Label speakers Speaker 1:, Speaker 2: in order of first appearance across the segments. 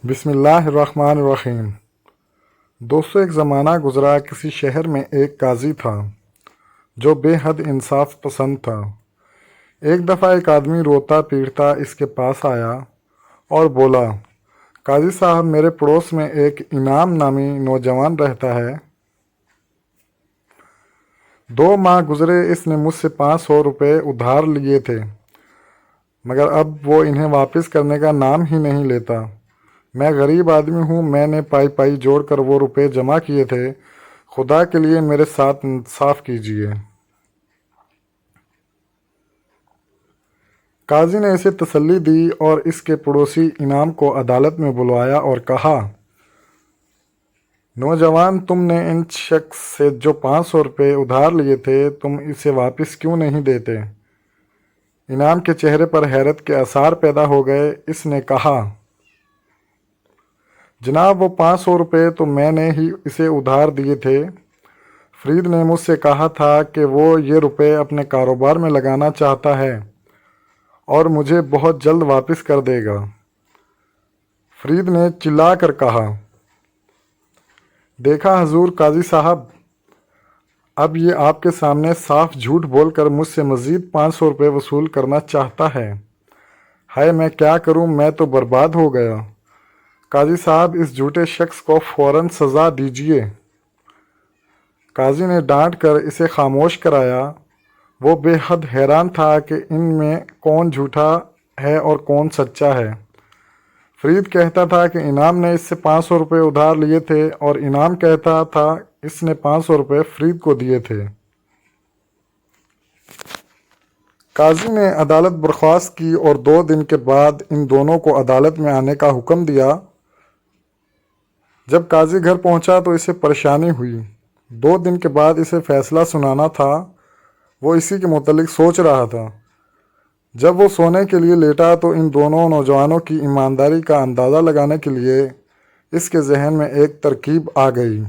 Speaker 1: بسم اللہ الرحمن الرحیم۔ دوستو، ایک زمانہ گزرا، کسی شہر میں ایک قاضی تھا جو بے حد انصاف پسند تھا۔ ایک دفعہ ایک آدمی روتا پیٹتا اس کے پاس آیا اور بولا، قاضی صاحب، میرے پڑوس میں ایک انعام نامی نوجوان رہتا ہے۔ 2 ماہ گزرے، اس نے مجھ سے 500 روپے ادھار لیے تھے، مگر اب وہ انہیں واپس کرنے کا نام ہی نہیں لیتا۔ میں غریب آدمی ہوں، میں نے پائی پائی جوڑ کر وہ روپے جمع کیے تھے، خدا کے لیے میرے ساتھ انصاف کیجیے۔ قاضی نے اسے تسلی دی اور اس کے پڑوسی انعام کو عدالت میں بلوایا اور کہا، نوجوان، تم نے ان شخص سے جو 500 روپے ادھار لیے تھے، تم اسے واپس کیوں نہیں دیتے؟ انعام کے چہرے پر حیرت کے آثار پیدا ہو گئے۔ اس نے کہا، جناب، وہ 500 روپے تو میں نے ہی اسے ادھار دیے تھے۔ فرید نے مجھ سے کہا تھا کہ وہ یہ روپے اپنے کاروبار میں لگانا چاہتا ہے اور مجھے بہت جلد واپس کر دے گا۔ فرید نے چلا کر کہا، دیکھا حضور قاضی صاحب، اب یہ آپ کے سامنے صاف جھوٹ بول کر مجھ سے مزید 500 روپے وصول کرنا چاہتا ہے۔ ہائے، میں کیا کروں، میں تو برباد ہو گیا۔ قاضی صاحب، اس جھوٹے شخص کو فوراً سزا دیجیے۔ قاضی نے ڈانٹ کر اسے خاموش کرایا۔ وہ بے حد حیران تھا کہ ان میں کون جھوٹا ہے اور کون سچا ہے۔ فرید کہتا تھا کہ انعام نے اس سے 500 روپے ادھار لیے تھے، اور انعام کہتا تھا اس نے 500 روپے فرید کو دیے تھے۔ قاضی نے عدالت برخاست کی اور 2 دن کے بعد ان دونوں کو عدالت میں آنے کا حکم دیا۔ جب قاضی گھر پہنچا تو اسے پریشانی ہوئی۔ 2 دن کے بعد اسے فیصلہ سنانا تھا۔ وہ اسی کے متعلق سوچ رہا تھا۔ جب وہ سونے کے لیے لیٹا تو ان دونوں نوجوانوں کی ایمانداری کا اندازہ لگانے کے لیے اس کے ذہن میں ایک ترکیب آ گئی۔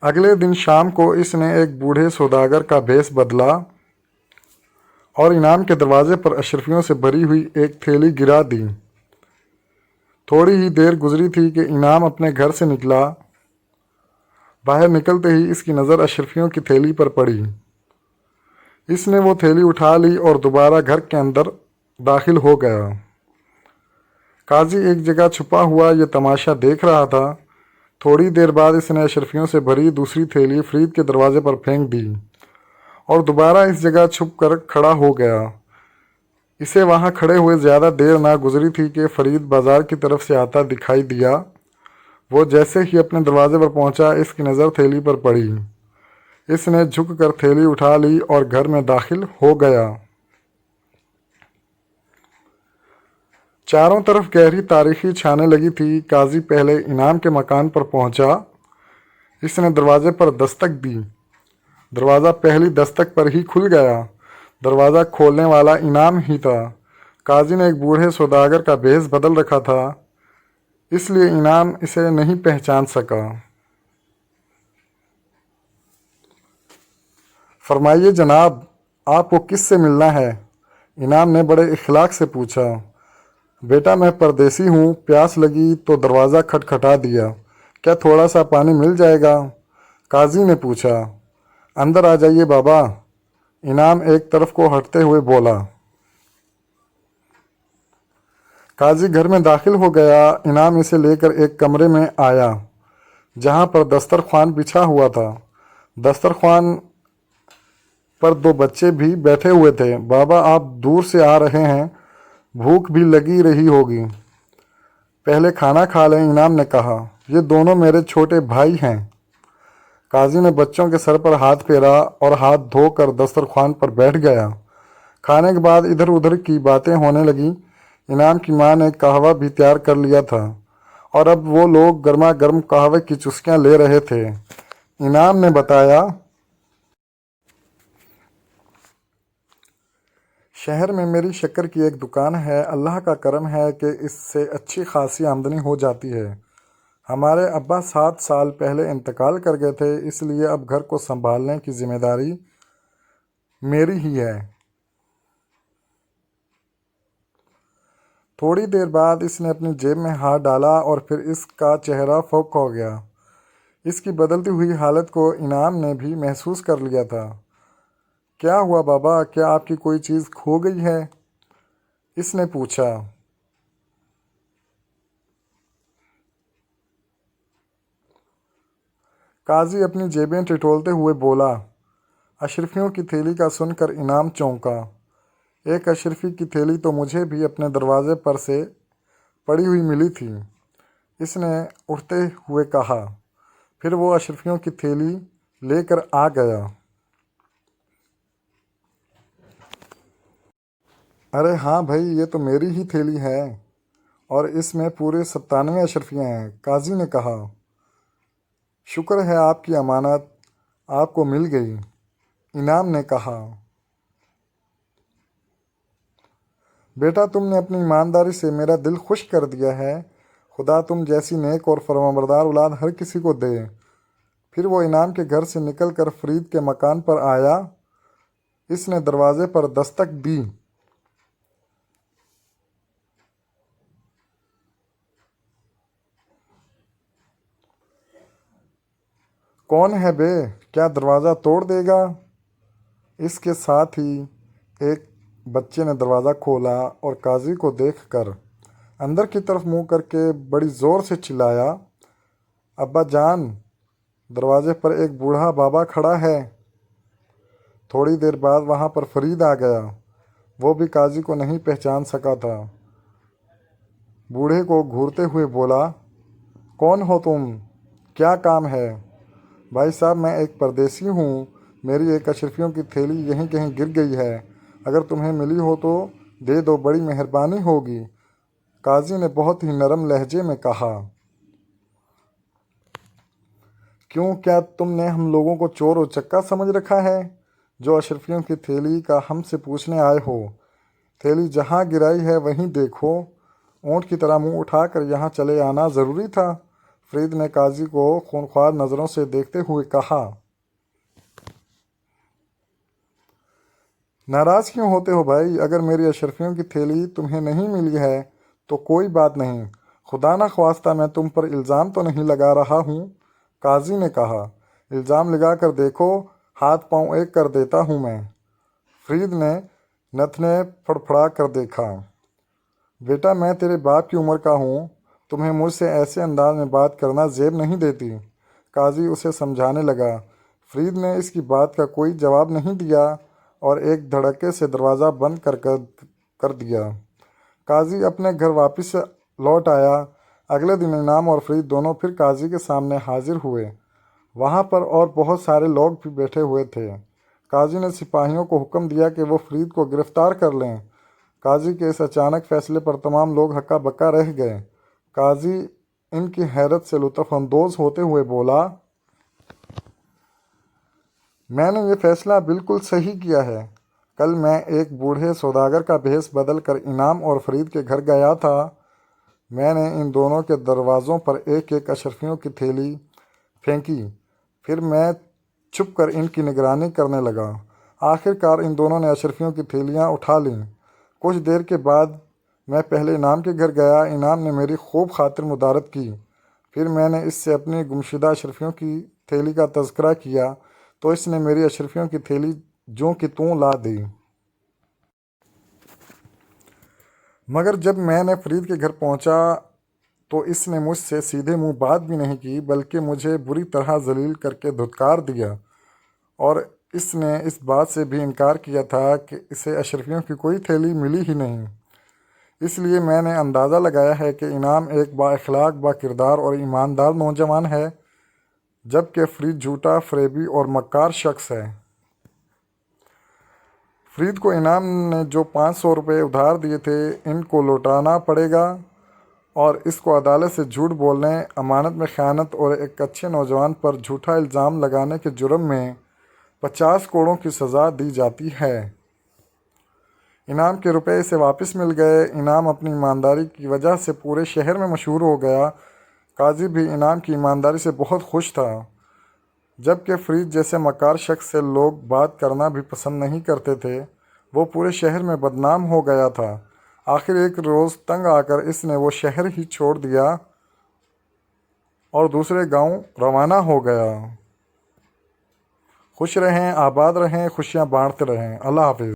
Speaker 1: اگلے دن شام کو اس نے ایک بوڑھے سوداگر کا بھیس بدلا اور انعام کے دروازے پر اشرفیوں سے بھری ہوئی ایک تھیلی گرا دی۔ تھوڑی ہی دیر گزری تھی کہ انعام اپنے گھر سے نکلا۔ باہر نکلتے ہی اس کی نظر اشرفیوں کی تھیلی پر پڑی۔ اس نے وہ تھیلی اٹھا لی اور دوبارہ گھر کے اندر داخل ہو گیا۔ قاضی ایک جگہ چھپا ہوا یہ تماشا دیکھ رہا تھا۔ تھوڑی دیر بعد اس نے اشرفیوں سے بھری دوسری تھیلی فرید کے دروازے پر پھینک دی اور دوبارہ اس جگہ چھپ کر کھڑا ہو گیا۔ اسے وہاں کھڑے ہوئے زیادہ دیر نہ گزری تھی کہ فرید بازار کی طرف سے آتا دکھائی دیا۔ وہ جیسے ہی اپنے دروازے پر پہنچا، اس کی نظر تھیلی پر پڑی۔ اس نے جھک کر تھیلی اٹھا لی اور گھر میں داخل ہو گیا۔ چاروں طرف گہری تاریکی چھانے لگی تھی۔ قاضی پہلے انعام کے مکان پر پہنچا۔ اس نے دروازے پر دستک دی۔ دروازہ پہلی دستک پر ہی کھل گیا۔ دروازہ کھولنے والا انعام ہی تھا۔ قاضی نے ایک بوڑھے سوداگر کا بھیس بدل رکھا تھا، اس لیے انعام اسے نہیں پہچان سکا۔ فرمائیے جناب، آپ کو کس سے ملنا ہے؟ انعام نے بڑے اخلاق سے پوچھا۔ بیٹا، میں پردیسی ہوں، پیاس لگی تو دروازہ کھٹکھٹا دیا، کیا تھوڑا سا پانی مل جائے گا؟ قاضی نے پوچھا۔ اندر آ جائیے بابا، انعام ایک طرف کو ہٹتے ہوئے بولا۔ قاضی گھر میں داخل ہو گیا۔ انعام اسے لے کر ایک کمرے میں آیا جہاں پر دسترخوان بچھا ہوا تھا۔ دسترخوان پر 2 بچے بھی بیٹھے ہوئے تھے۔ بابا، آپ دور سے آ رہے ہیں، بھوک بھی لگی رہی ہوگی، پہلے کھانا کھا لیں، انعام نے کہا۔ یہ دونوں میرے چھوٹے بھائی ہیں۔ قاضی نے بچوں کے سر پر ہاتھ پھیرا اور ہاتھ دھو کر دسترخوان پر بیٹھ گیا۔ کھانے کے بعد ادھر ادھر کی باتیں ہونے لگیں۔ انعام کی ماں نے قہوہ بھی تیار کر لیا تھا اور اب وہ لوگ گرما گرم قہوے کی چسکیاں لے رہے تھے۔ انعام نے بتایا، شہر میں میری شکر کی ایک دکان ہے، اللہ کا کرم ہے کہ اس سے اچھی خاصی آمدنی ہو جاتی ہے۔ ہمارے ابا 7 سال پہلے انتقال کر گئے تھے، اس لیے اب گھر کو سنبھالنے کی ذمہ داری میری ہی ہے۔ تھوڑی دیر بعد اس نے اپنی جیب میں ہاتھ ڈالا اور پھر اس کا چہرہ فوق ہو گیا۔ اس کی بدلتی ہوئی حالت کو انعام نے بھی محسوس کر لیا تھا۔ کیا ہوا بابا، کیا آپ کی کوئی چیز کھو گئی ہے؟ اس نے پوچھا۔ قاضی اپنی جیبیں ٹٹولتے ہوئے بولا۔ اشرفیوں کی تھیلی کا سن کر انعام چونکا۔ ایک اشرفی کی تھیلی تو مجھے بھی اپنے دروازے پر سے پڑی ہوئی ملی تھی، اس نے اٹھتے ہوئے کہا۔ پھر وہ اشرفیوں کی تھیلی لے کر آ گیا۔ ارے ہاں بھائی، یہ تو میری ہی تھیلی ہے اور اس میں پورے 97 اشرفیاں ہیں، قاضی نے کہا۔ شکر ہے آپ کی امانت آپ کو مل گئی، انعام نے کہا۔ بیٹا، تم نے اپنی ایمانداری سے میرا دل خوش کر دیا ہے، خدا تم جیسی نیک اور فرمانبردار اولاد ہر کسی کو دے۔ پھر وہ انعام کے گھر سے نکل کر فرید کے مکان پر آیا۔ اس نے دروازے پر دستک دی۔ کون ہے بے؟ کیا دروازہ توڑ دے گا؟ اس کے ساتھ ہی ایک بچے نے دروازہ کھولا اور قاضی کو دیکھ کر اندر کی طرف منہ کر کے بڑی زور سے چلایا، ابا جان، دروازے پر ایک بوڑھا بابا کھڑا ہے۔ تھوڑی دیر بعد وہاں پر فرید آ گیا۔ وہ بھی قاضی کو نہیں پہچان سکا تھا۔ بوڑھے کو گھورتے ہوئے بولا، کون ہو تم؟ کیا کام ہے؟ بھائی صاحب، میں ایک پردیسی ہوں، میری ایک اشرفیوں کی تھیلی یہیں کہیں گر گئی ہے، اگر تمہیں ملی ہو تو دے دو، بڑی مہربانی ہوگی، قاضی نے بہت ہی نرم لہجے میں کہا۔ کیوں، کیا تم نے ہم لوگوں کو چور و چکا سمجھ رکھا ہے جو اشرفیوں کی تھیلی کا ہم سے پوچھنے آئے ہو؟ تھیلی جہاں گرائی ہے وہیں دیکھو، اونٹ کی طرح منہ اٹھا کر یہاں چلے آنا ضروری تھا، فرید نے قاضی کو خونخوار نظروں سے دیکھتے ہوئے کہا۔ ناراض کیوں ہوتے ہو بھائی؟ اگر میری اشرفیوں کی تھیلی تمہیں نہیں ملی ہے تو کوئی بات نہیں، خدا نخواستہ میں تم پر الزام تو نہیں لگا رہا ہوں، قاضی نے کہا۔ الزام لگا کر دیکھو، ہاتھ پاؤں ایک کر دیتا ہوں میں۔ فرید نے نتنے پھڑپھڑا کر دیکھا۔ بیٹا، میں تیرے باپ کی عمر کا ہوں، تمہیں مجھ سے ایسے انداز میں بات کرنا زیب نہیں دیتی، قاضی اسے سمجھانے لگا۔ فرید نے اس کی بات کا کوئی جواب نہیں دیا اور ایک دھڑکے سے دروازہ بند کر دیا۔ قاضی اپنے گھر واپس لوٹ آیا۔ اگلے دن انعام اور فرید دونوں پھر قاضی کے سامنے حاضر ہوئے۔ وہاں پر اور بہت سارے لوگ بھی بیٹھے ہوئے تھے۔ قاضی نے سپاہیوں کو حکم دیا کہ وہ فرید کو گرفتار کر لیں۔ قاضی کے اس اچانک فیصلے پر تمام لوگ ہکا بکا رہ گئے۔ قاضی ان کی حیرت سے لطف اندوز ہوتے ہوئے بولا، میں نے یہ فیصلہ بالکل صحیح کیا ہے۔ کل میں ایک بوڑھے سوداگر کا بھیس بدل کر انعام اور فرید کے گھر گیا تھا۔ میں نے ان دونوں کے دروازوں پر ایک ایک اشرفیوں کی تھیلی پھینکی، پھر میں چھپ کر ان کی نگرانی کرنے لگا۔ آخر کار ان دونوں نے اشرفیوں کی تھیلیاں اٹھا لیں۔ کچھ دیر کے بعد میں پہلے انعام کے گھر گیا۔ انعام نے میری خوب خاطر مدارت کی۔ پھر میں نے اس سے اپنی گمشدہ اشرفیوں کی تھیلی کا تذکرہ کیا تو اس نے میری اشرفیوں کی تھیلی جوں کی توں لا دی۔ مگر جب میں نے فرید کے گھر پہنچا تو اس نے مجھ سے سیدھے منہ بات بھی نہیں کی، بلکہ مجھے بری طرح ذلیل کر کے دھتکار دیا، اور اس نے اس بات سے بھی انکار کیا تھا کہ اسے اشرفیوں کی کوئی تھیلی ملی ہی نہیں۔ اس لیے میں نے اندازہ لگایا ہے کہ انعام ایک با اخلاق، با کردار اور ایماندار نوجوان ہے، جبکہ فرید جھوٹا، فریبی اور مکار شخص ہے۔ فرید کو انعام نے جو 500 روپے ادھار دیے تھے ان کو لوٹانا پڑے گا، اور اس کو عدالت سے جھوٹ بولنے، امانت میں خیانت اور ایک اچھے نوجوان پر جھوٹا الزام لگانے کے جرم میں 50 کوڑوں کی سزا دی جاتی ہے۔ انعام کے روپے اسے واپس مل گئے۔ انعام اپنی ایمانداری کی وجہ سے پورے شہر میں مشہور ہو گیا۔ قاضی بھی انعام کی ایمانداری سے بہت خوش تھا، جبکہ فرید جیسے مکار شخص سے لوگ بات کرنا بھی پسند نہیں کرتے تھے۔ وہ پورے شہر میں بدنام ہو گیا تھا۔ آخر ایک روز تنگ آ کر اس نے وہ شہر ہی چھوڑ دیا اور دوسرے گاؤں روانہ ہو گیا۔ خوش رہیں، آباد رہیں، خوشیاں بانٹتے رہیں۔ اللہ حافظ۔